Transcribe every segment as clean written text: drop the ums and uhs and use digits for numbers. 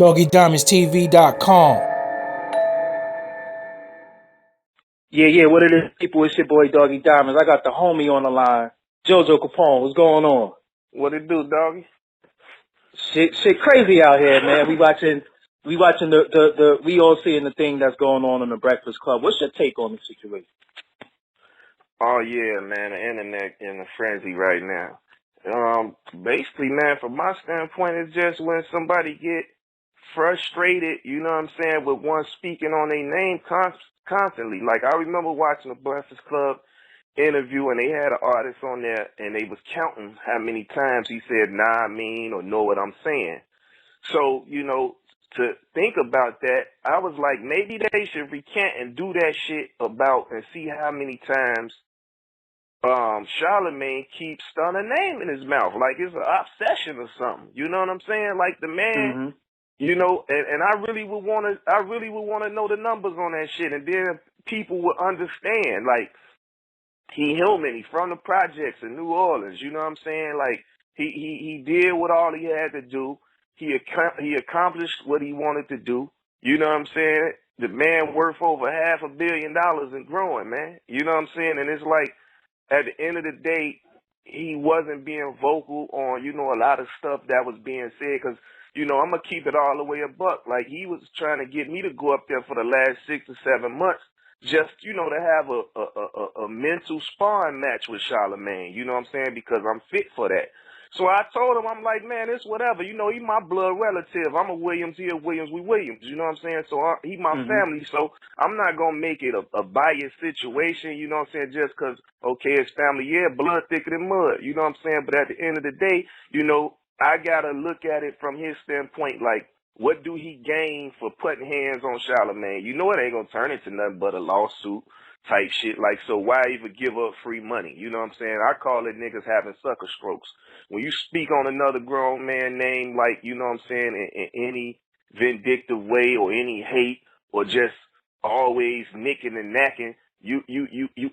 DoggieDiamondsTV.com. Yeah, what it is, people? It's your boy Doggie Diamonds. I got the homie on the line, Jojo Capone. What's going on? What it do, doggy? Shit crazy out here, man. We watching the we all seeing the thing that's going on in the Breakfast Club. What's your take on the situation? Oh yeah, man, the internet in a frenzy right now. Basically, man, from my standpoint, it's just when somebody get frustrated, you know what I'm saying, with one speaking on their name constantly. Like I remember watching the Breakfast Club interview, and they had an artist on there, and they was counting how many times he said "nah, I mean" or "know what I'm saying." So, to think about that, I was like, maybe they should recant and do that shit about and see how many times Charlamagne keeps Stunner name in his mouth. Like it's an obsession or something. You know what I'm saying? Like the man, Mm-hmm. and I really would wanna know the numbers on that shit, and then people would understand. Like he human, he from the projects in New Orleans, you know what I'm saying? Like he did what all he had to do. He accomplished what he wanted to do. You know what I'm saying? The man worth over $500 million and growing, man. You know what I'm saying? And it's like at the end of the day, he wasn't being vocal on, a lot of stuff that was being said. Cause, I'm gonna keep it all the way a buck. Like he was trying to get me to go up there for the last 6 to 7 months just, to have a mental sparring match with Charlamagne, you know what I'm saying? Because I'm fit for that. So I told him, I'm like, man, it's whatever. He my blood relative. I'm a Williams, he a Williams, we Williams, you know what I'm saying? So he my family, so I'm not going to make it a biased situation, you know what I'm saying, just because, okay, it's family. Yeah, blood thicker than mud, you know what I'm saying? But at the end of the day, I got to look at it from his standpoint, like, what do he gain for putting hands on Charlamagne? You know it ain't gonna turn into nothing but a lawsuit type shit. Like, so why even give up free money? You know what I'm saying? I call it niggas having sucker strokes. When you speak on another grown man name, like, you know what I'm saying, in any vindictive way or any hate or just always nicking and knacking, you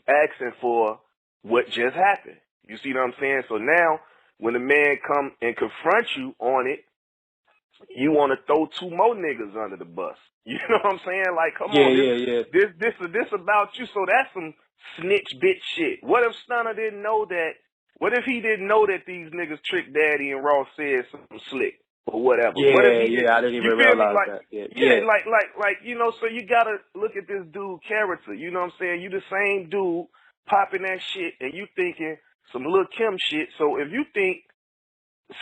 asking for what just happened. You see what I'm saying? So now when a man come and confront you on it, you want to throw 2 more niggas under the bus. You know what I'm saying? Like, come on, this about you. So that's some snitch bitch shit. What if Stunner didn't know that? What if he didn't know that these niggas Trick Daddy and Ross said something slick or whatever? What if he I didn't even you feel me? realize Like, that. so you gotta look at this dude character. You know what I'm saying? You the same dude popping that shit, and you thinking some Lil' Kim shit. So if you think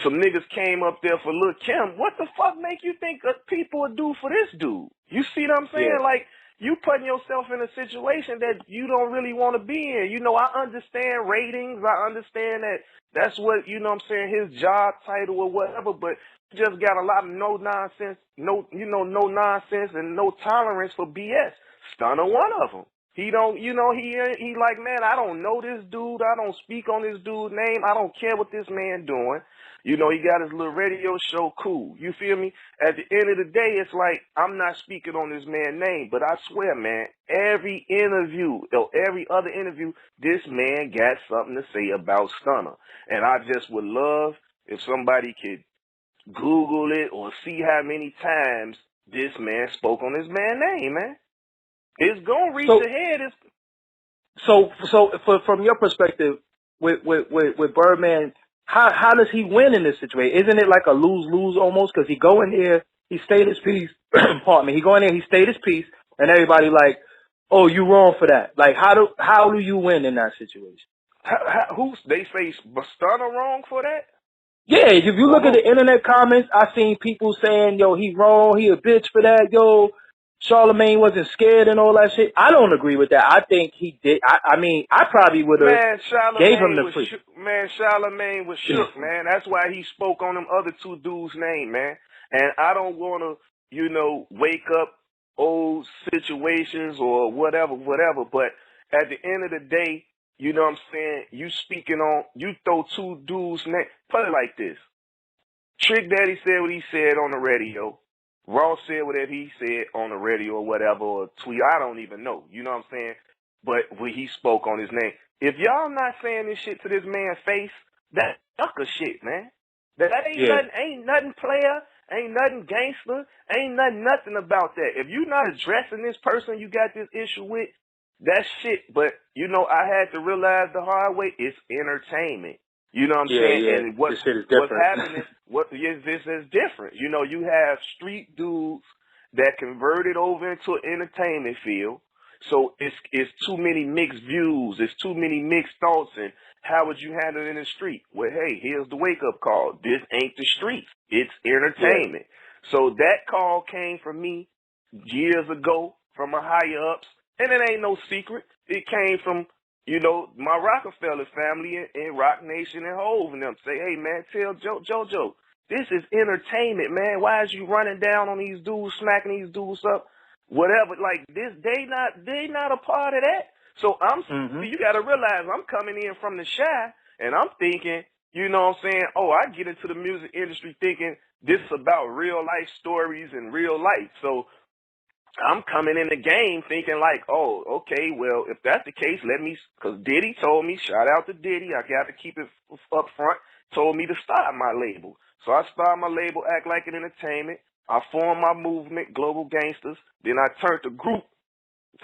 some niggas came up there for Lil' Kim, what the fuck make you think people would do for this dude? You see what I'm saying? Yeah. Like, you putting yourself in a situation that you don't really want to be in. I understand ratings. I understand that that's what, what I'm saying, his job title or whatever, but you just got a lot of no nonsense and no tolerance for BS. Stunner one of them. He don't, he like, man, I don't know this dude. I don't speak on this dude's name. I don't care what this man doing. He got his little radio show, cool. You feel me? At the end of the day, it's like, I'm not speaking on this man's name, but I swear, man, every interview, or every other interview, this man got something to say about Stunner. And I just would love if somebody could Google it or see how many times this man spoke on his man's name, man. It's gonna reach ahead. So from your perspective, with Birdman, how does he win in this situation? Isn't it like a lose-lose almost? Because he go in there, he state his piece. Pardon me. He go in there, he state his piece, and everybody like, oh, you wrong for that. Like, how do you win in that situation? They say Stunner wrong for that? Yeah, if you look at the internet comments, I seen people saying, yo, he wrong, he a bitch for that, yo. Charlamagne wasn't scared and all that shit. I don't agree with that. I think he did. I mean, I probably would have gave him the free. Charlamagne was shook, man. That's why he spoke on them other 2 dudes' name, man. And I don't want to, wake up old situations or whatever. But at the end of the day, you know what I'm saying? You throw 2 dudes' name. Put it like this. Trick Daddy said what he said on the radio. Ross said whatever he said on the radio or whatever, or tweet. I don't even know. You know what I'm saying? But when he spoke on his name. If y'all not saying this shit to this man's face, that's sucker shit, man. That ain't nothing, player. Ain't nothing gangster. Ain't nothing about that. If you're not addressing this person you got this issue with, that's shit. But, you know, I had to realize the hard way, it's entertainment. You know what I'm saying? Yeah. And what's This shit is different. happening, this is different. You know, you have street dudes that converted over into an entertainment field. So it's too many mixed views. It's too many mixed thoughts. And how would you handle it in the street? Well, hey, here's the wake up call. This ain't the streets. It's entertainment. Yeah. So that call came from me years ago from my higher ups. And it ain't no secret. It came from, you know, my Rockefeller family and Rock Nation and Hove and them. Say, hey, man, tell Jojo, this is entertainment, man. Why is you running down on these dudes, smacking these dudes up? Whatever, like this, they not a part of that. So you got to realize I'm coming in from the Chi, and I'm thinking, you know what I'm saying? Oh, I get into the music industry thinking this is about real life stories and real life. So I'm coming in the game thinking like, oh, okay, well, if that's the case, because Diddy told me, shout out to Diddy, I got to keep it up front, told me to start my label. So I started my label, Act Like It Entertainment. I formed my movement, Global Gangsters. Then I turned the group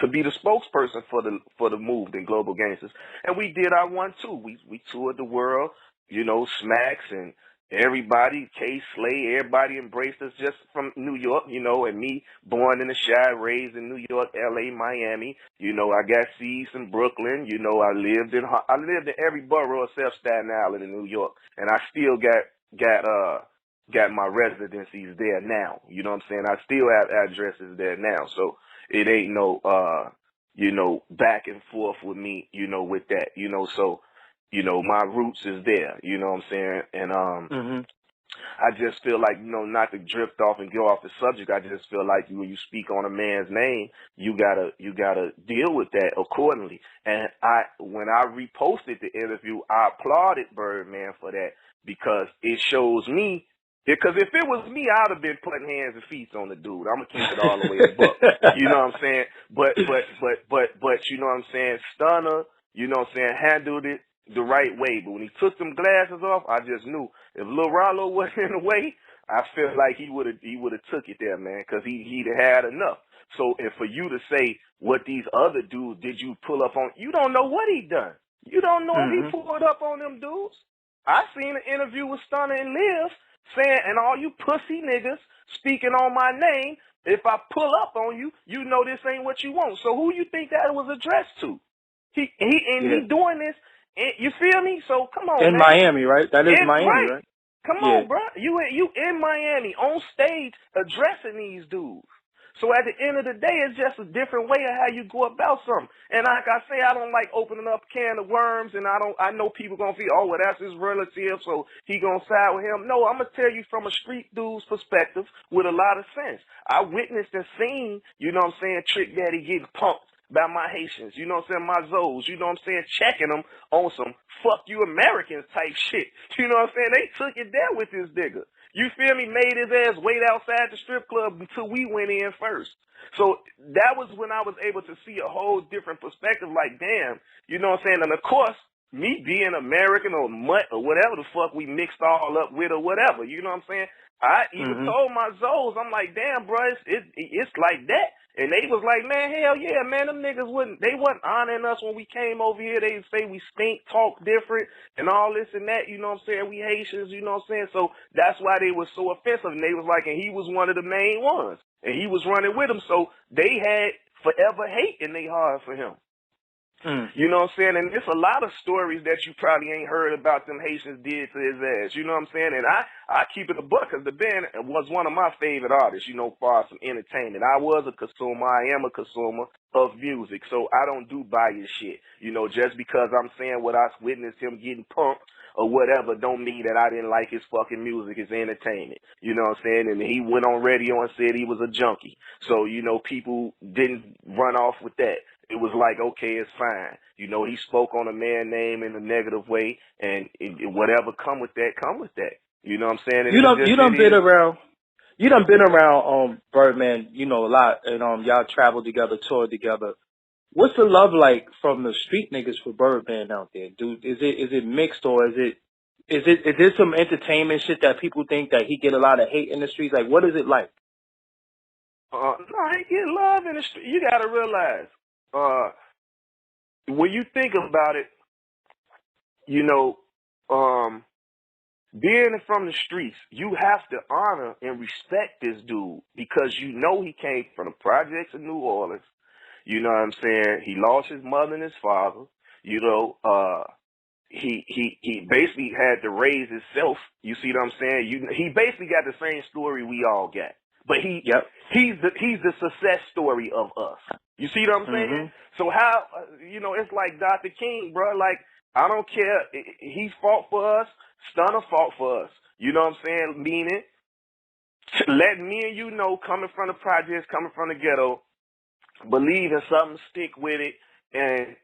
to be the spokesperson for the movement, Global Gangsters. And we did our one too. We toured the world, you know, Smacks and everybody, K Slay, everybody embraced us just from New York, you know, and me born in the Chi, raised in New York, LA, Miami. You know, I got seeds in Brooklyn. You know, I lived in every borough except Staten Island in New York, and I still got my residencies there now. You know what I'm saying? I still have addresses there now. So it ain't no, you know, back and forth with me, you know, with that, you know, so, you know, my roots is there, you know what I'm saying? And, I just feel like, you know, not to drift off and go off the subject. I just feel like when you speak on a man's name, you gotta deal with that accordingly. And when I reposted the interview, I applauded Birdman for that because it shows me. Because if it was me, I'd have been putting hands and feet on the dude. I'm gonna keep it all the way a buck. You know what I'm saying? But you know what I'm saying? Stunner, you know what I'm saying, handled it the right way. But when he took them glasses off, I just knew if Lil Rollo wasn't in the way, I feel like he would have took it there, man, because he'd had enough. So if for you to say what these other dudes did you pull up on, you don't know what he done. You don't know if he pulled up on them dudes. I seen an interview with Stunner and Liv saying, and all you pussy niggas speaking on my name, if I pull up on you, you know this ain't what you want. So who you think that was addressed to? He doing this. You feel me? So come on, in man. Miami, right? That is Miami, right? Come on, bro. You in Miami on stage addressing these dudes. So at the end of the day, it's just a different way of how you go about something. And like I say, I don't like opening up a can of worms, and I know people gonna feel, oh, well, that's his relative, so he gonna side with him. No, I'm gonna tell you from a street dude's perspective with a lot of sense. I witnessed and seen, you know what I'm saying, Trick Daddy getting punked by my Haitians, you know what I'm saying, my Zoes, you know what I'm saying, checking them on some fuck you Americans type shit. You know what I'm saying? They took it there with this nigga. You feel me? Made his ass wait outside the strip club until we went in first. So that was when I was able to see a whole different perspective, like, damn, you know what I'm saying? And of course, me being American or mutt or whatever the fuck we mixed all up with or whatever, you know what I'm saying? I even told my Zoes, I'm like, damn, bro, it's like that. And they was like, man, hell yeah, man, them niggas wasn't honoring us when we came over here. They say we stink, talk different, and all this and that, you know what I'm saying? We Haitians, you know what I'm saying? So that's why they was so offensive. And they was like, and he was one of the main ones. And he was running with them. So they had forever hate in their heart for him. You know what I'm saying? And there's a lot of stories that you probably ain't heard about them Haitians did to his ass. You know what I'm saying? And I keep it a buck because the band was one of my favorite artists, you know, far as from entertainment. I was a consumer. I am a consumer of music. So I don't do bias shit. You know, just because I'm saying what I witnessed him getting pumped or whatever don't mean that I didn't like his fucking music, his entertainment. You know what I'm saying? And he went on radio and said he was a junkie. So, you know, people didn't run off with that. It was like, okay, it's fine. You know, he spoke on a man's name in a negative way, and whatever come with that, come with that. You know what I'm saying? And you done been around Birdman, you know, a lot, and y'all traveled together, toured together. What's the love like from the street niggas for Birdman out there, dude? Is it mixed or is it Is there some entertainment shit that people think that he get a lot of hate in the streets? Like, what is it like? No, he get love in the street. You gotta realize, when you think about it, you know, being from the streets, you have to honor and respect this dude because you know he came from the projects of New Orleans. You know what I'm saying? He lost his mother and his father. You know, he basically had to raise himself. You see what I'm saying? He basically got the same story we all got, but he's the success story of us. You see what I'm saying? So how it's like Dr. King, bro. Like I don't care. He fought for us. Stunner fought for us. You know what I'm saying? Meaning, let me and you know, coming from the projects, coming from the ghetto, believe in something, stick with it, and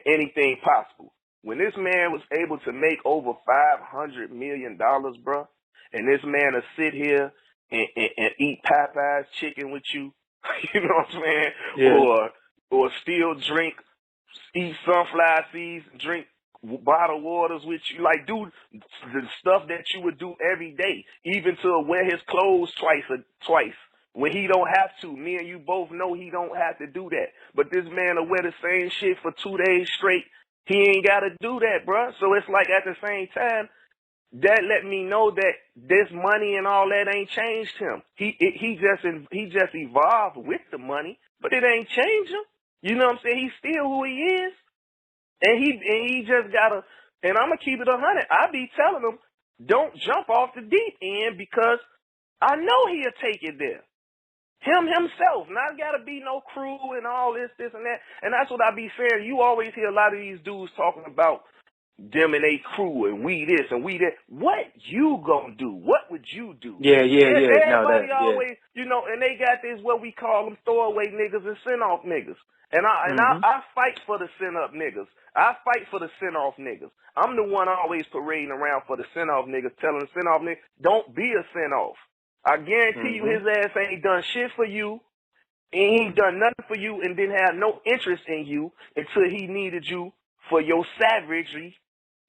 anything possible. When this man was able to make over $500 million, bro, and this man will sit here and eat Popeye's chicken with you, you know what I'm saying? Yeah. Or still eat sunflower seeds, drink bottled waters with you, like do the stuff that you would do every day, even to wear his clothes twice. When he don't have to. Me and you both know he don't have to do that. But this man will wear the same shit for 2 days straight. He ain't got to do that, bruh. So it's like at the same time, that let me know that this money and all that ain't changed him. He just evolved with the money, but it ain't changed him. You know what I'm saying? He's still who he is. And he just gotta, and I'm gonna keep it 100. I be telling him, don't jump off the deep end because I know he'll take it there. Him himself, not gotta be no crew and all this and that. And that's what I be saying. You always hear a lot of these dudes talking about them and they crew and we this and we that. What you gonna do? What would you do? Yeah. Everybody always, and they got this what we call them throwaway niggas and send off niggas. And I fight for the send up niggas. I fight for the send off niggas. I'm the one always parading around for the send off niggas, telling the send off niggas, don't be a send off. I guarantee you his ass ain't done shit for you, and he ain't done nothing for you and didn't have no interest in you until he needed you for your savagery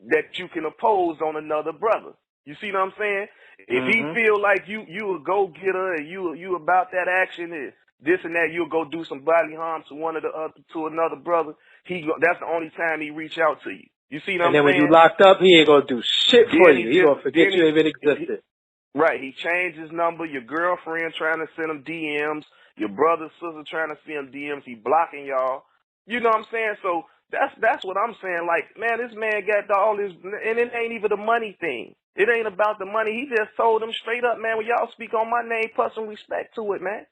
that you can oppose on another brother. You see what I'm saying? If he feel like you a go-getter and you about that action and this and that, you'll go do some bodily harm to another brother, that's the only time he reach out to you. You see what I'm saying? And then when you locked up, he ain't gonna do shit for you. He gonna forget you even existed. Right, he changed his number. Your girlfriend trying to send him DMs. Your brother, sister trying to send him DMs. He blocking y'all. You know what I'm saying? So that's what I'm saying. Like, man, this man got all this, and it ain't even the money thing. It ain't about the money. He just told them straight up, man, when y'all speak on my name, put some respect to it, man.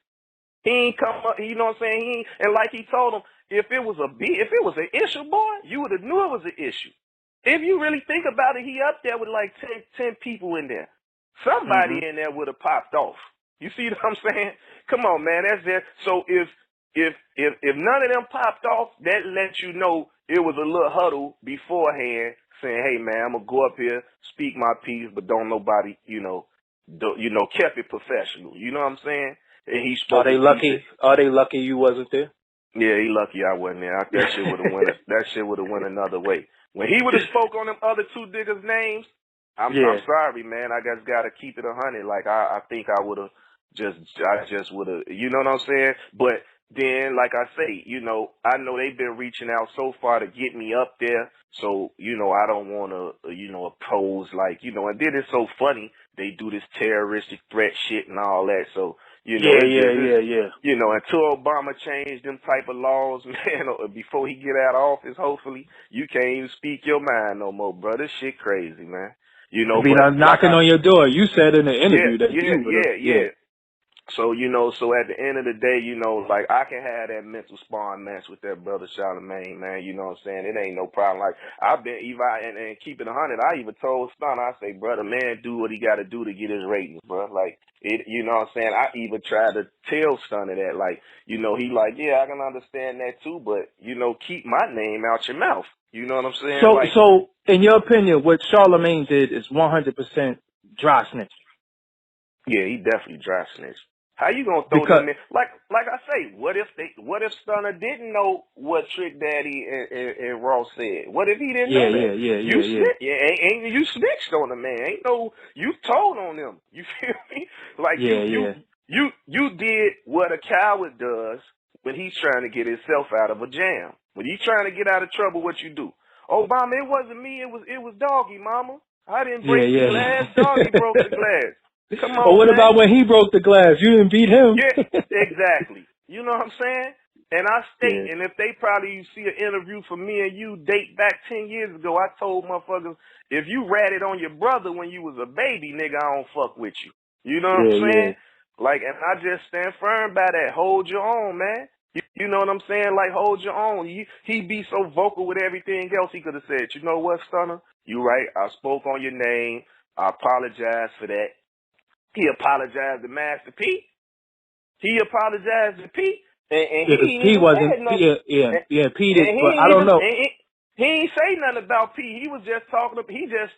He ain't come up, you know what I'm saying? And like he told him, if it was an issue, boy, you would have knew it was an issue. If you really think about it, he up there with like 10 people in there. Somebody in there would have popped off. You see what I'm saying? Come on, man. That's it. So if none of them popped off, that lets you know it was a little huddle beforehand saying, hey, man, I'm going to go up here, speak my piece, but don't nobody, kept it professional. You know what I'm saying? And he spoke. Are they lucky you wasn't there? Yeah, he lucky I wasn't there. That shit would have went. That shit would have went another way. When he would have spoke on them other two niggas' names, I'm sorry, man. I just gotta keep it 100. Like I think I would have I just would have. You know what I'm saying? But then, like I say, I know they've been reaching out so far to get me up there. So I don't want to, oppose like, and then it's so funny they do this terroristic threat shit and all that. So. Until Obama changed them type of laws, man, or before he get out of office, hopefully, you can't even speak your mind no more, bro. This shit crazy, man. But knocking on your door. You said in the interview that you would. So, so at the end of the day, like I can have that mental sparring match with that brother Charlamagne, man. You know what I'm saying? It ain't no problem. Like I've been and keep it 100. I even told Stunner, I say, brother, man, do what he got to do to get his ratings, bro. Like it, you know what I'm saying? I even tried to tell Stunner that, like, he like, yeah, I can understand that too, but keep my name out your mouth. You know what I'm saying? So in your opinion, what Charlamagne did is 100% dry snitch. Yeah, he definitely dry snitched. How you gonna throw Because them in? Like I say, what if Stunner didn't know what Trick Daddy and Ross said? What if he didn't know that? You snitched on the man. Ain't no, you told on them. You feel me? Like you did what a coward does when he's trying to get himself out of a jam. When he's trying to get out of trouble, what you do? Oh, mama, it wasn't me. It was Doggie, mama. I didn't break the glass. Doggie broke the glass. Come Or on, what man. about when he broke the glass? You didn't beat him. Yeah, exactly. You know what I'm saying? And I state, and if they probably see an interview for me and you date back 10 years ago, I told motherfuckers, if you ratted on your brother when you was a baby, nigga, I don't fuck with you. You know what I'm saying? Like, and I just stand firm by that. Hold your own, man. You know what I'm saying? Like, hold your own. He be so vocal with everything else. He could have said, you know what, Stunner? You right. I spoke on your name. I apologize for that. He apologized to Master P. He apologized to P. And he ain't P even wasn't. said nothing. P did, but I don't know. He ain't say nothing about P. He was just he just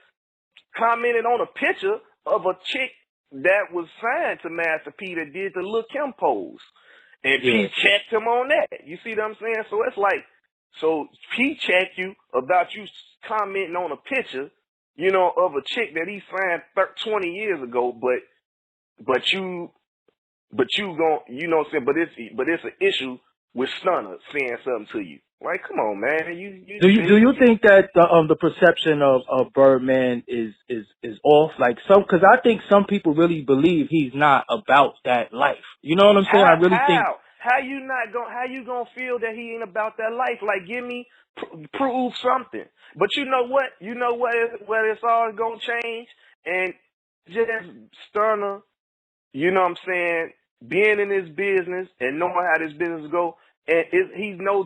commented on a picture of a chick that was signed to Master P that did the Lil' Kim pose. And P checked him on that. You see what I'm saying? So it's like, so P checked you about you commenting on a picture, you know, of a chick that he signed 20 years ago, but you gon', you know what I'm saying, but it's an issue with Stunner saying something to you. Like, come on, man. Do you think that the perception of Birdman is off? Like because I think some people really believe he's not about that life. You know what I'm saying? I really think. How you gonna feel that he ain't about that life? Like, give me prove something. But you know what? You know what it's all gonna change, and just Stunner, you know what I'm saying, being in this business and knowing how this business go, and he's no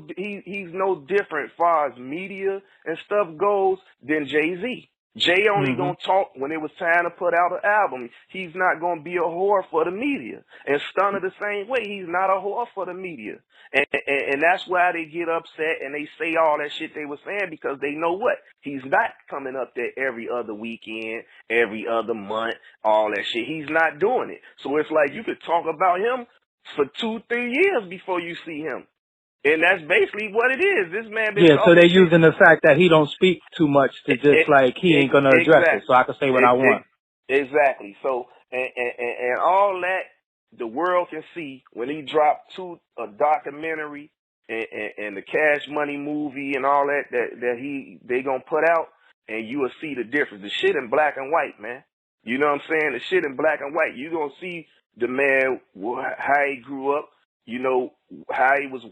different as far as media and stuff goes than Jay-Z. Jay only gonna talk when it was time to put out an album. He's not gonna be a whore for the media. And Stunner the same way. He's not a whore for the media. And that's why they get upset and they say all that shit they were saying, because they know what? He's not coming up there every other weekend, every other month, all that shit. He's not doing it. So it's like you could talk about him for 2-3 years before you see him. And that's basically what it is. This man been so they're using the fact that he don't speak too much to just like he ain't gonna address it, so I can say what I want. Exactly. So and all that the world can see when he dropped a documentary and the Cash Money movie and all that they gonna put out, and you will see the difference. The shit in black and white, man. You know what I'm saying? The shit in black and white. You gonna see the man, how he grew up. You know how he was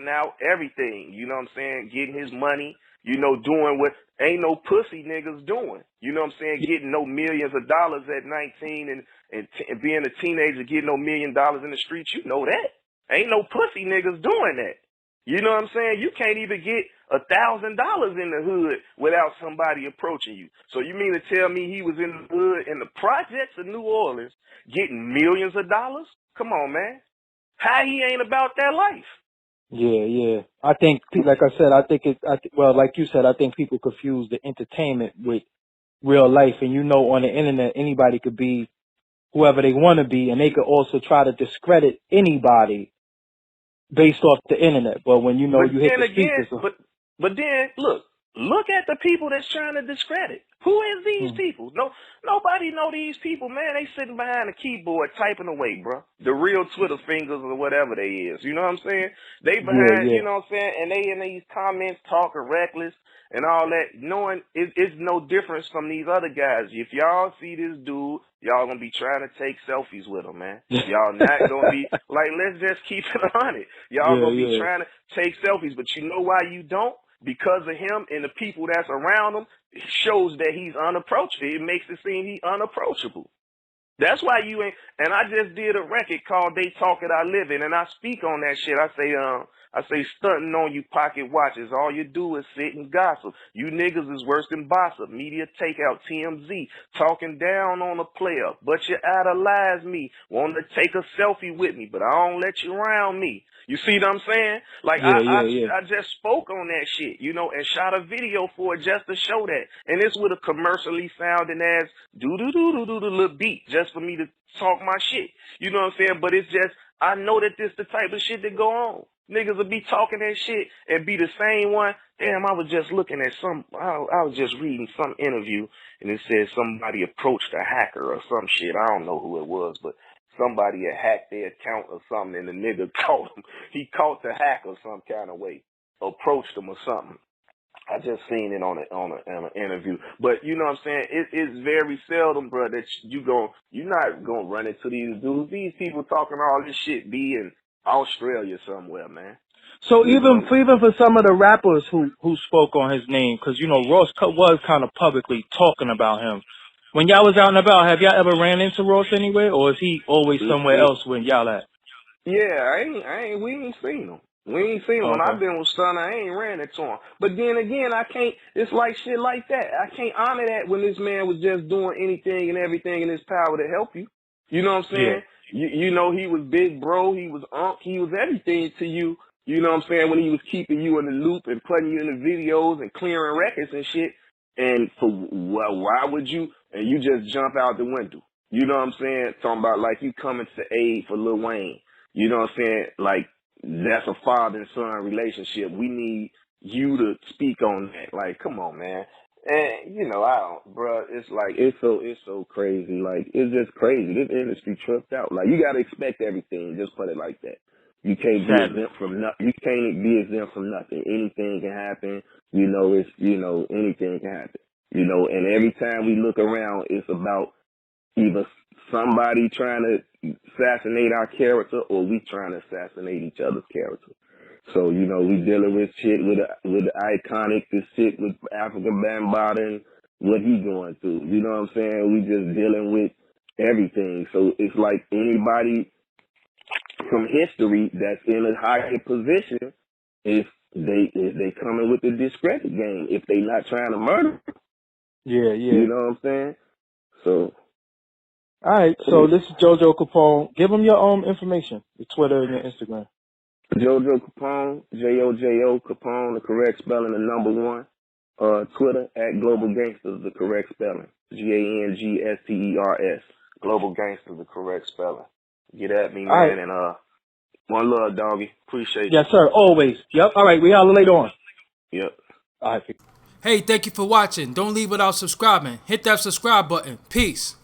out, everything, you know what I'm saying, getting his money, you know, doing what ain't no pussy niggas doing, you know what I'm saying, getting no millions of dollars at 19 and being a teenager, getting no $1 million in the streets, you know that. Ain't no pussy niggas doing that. You know what I'm saying? You can't even get $1,000 in the hood without somebody approaching you. So you mean to tell me he was in the hood, in the projects of New Orleans, getting millions of dollars? Come on, man. How he ain't about that life? Yeah. I think, like I said, like you said, I think people confuse the entertainment with real life. And you know, on the internet, anybody could be whoever they want to be, and they could also try to discredit anybody based off the internet. But when you know you hit the speakers, but then look at the people that's trying to discredit. Who is these people? Nobody know these people, man. They sitting behind a keyboard typing away, bro. The real Twitter fingers or whatever they is. You know what I'm saying? They behind, you know what I'm saying? And they in these comments talking reckless and all that, knowing it's no difference from these other guys. If y'all see this dude, y'all gonna be trying to take selfies with him, man. Y'all not gonna be like, let's just keep it on it. Y'all gonna be trying to take selfies, but you know why you don't? Because of him and the people that's around him, it shows that he's unapproachable. It makes it seem he's unapproachable. That's why you ain't. And I just did a record called "They Talk It, I Live It," and I speak on that shit. I say stunting on you pocket watches. All you do is sit and gossip. You niggas is worse than bossip. Media takeout, TMZ, talking down on a player, but you idolize me. Want to take a selfie with me, but I don't let you around me. You see what I'm saying? Like I just spoke on that shit, you know, and shot a video for it just to show that. And it's with a commercially sounding ass do little beat just for me to talk my shit. You know what I'm saying? But it's just, I know that this the type of shit that go on. Niggas will be talking that shit and be the same one. Damn, I was just looking at I was just reading some interview and it said somebody approached a hacker or some shit. I don't know who it was, but somebody had hacked their account or something and the nigga caught him. He caught the hacker some kind of way, approached him or something. I just seen it on an interview, but you know what I'm saying. It's very seldom, bro, that you're not gonna run into these dudes. These people talking all this shit be in Australia somewhere, man. So even for some of the rappers who spoke on his name, because you know Ross was kind of publicly talking about him. When y'all was out and about, have y'all ever ran into Ross anywhere, or is he always somewhere else when y'all at? Yeah, we ain't seen him. We ain't seen him. When I've been with Son, I ain't ran into him. But then again, I can't, it's like shit like that. I can't honor that when this man was just doing anything and everything in his power to help you. You know what I'm saying? Yeah. You know, he was big bro, he was he was everything to you. You know what I'm saying? When he was keeping you in the loop and putting you in the videos and clearing records and shit. And for why would you, and you just jump out the window? You know what I'm saying? Talking about like you coming to aid for Lil Wayne. You know what I'm saying? Like, that's a father and son relationship. We need you to speak on that. Like, come on, man. And, you know, bro, it's like, it's so crazy. Like, it's just crazy. This industry tripped out. Like, you gotta expect everything. Just put it like that. You can't be exempt from nothing. You can't be exempt from nothing. Anything can happen. You know, anything can happen. You know, and every time we look around, it's about either somebody trying to assassinate our character or we trying to assassinate each other's character. So, you know, we dealing with shit with the iconic, this shit with African Bambaataa and what he going through. You know what I'm saying? We just dealing with everything. So it's like anybody from history that's in a higher position, if they coming with the discredit game, if they not trying to murder. Yeah. You know what I'm saying? So. All right, so this is Jojo Capone. Give them your information, your Twitter and your Instagram. Jojo Capone, Jojo Capone, the correct spelling, the number 1. Twitter at Global Gangsters, the correct spelling. GANGSTERS. Global Gangsters, the correct spelling. Get at me, man, right. And one love, doggy. Appreciate you. Yes, sir. Always. Yep. All right, we holler later on. Yep. All right. Hey, thank you for watching. Don't leave without subscribing. Hit that subscribe button. Peace.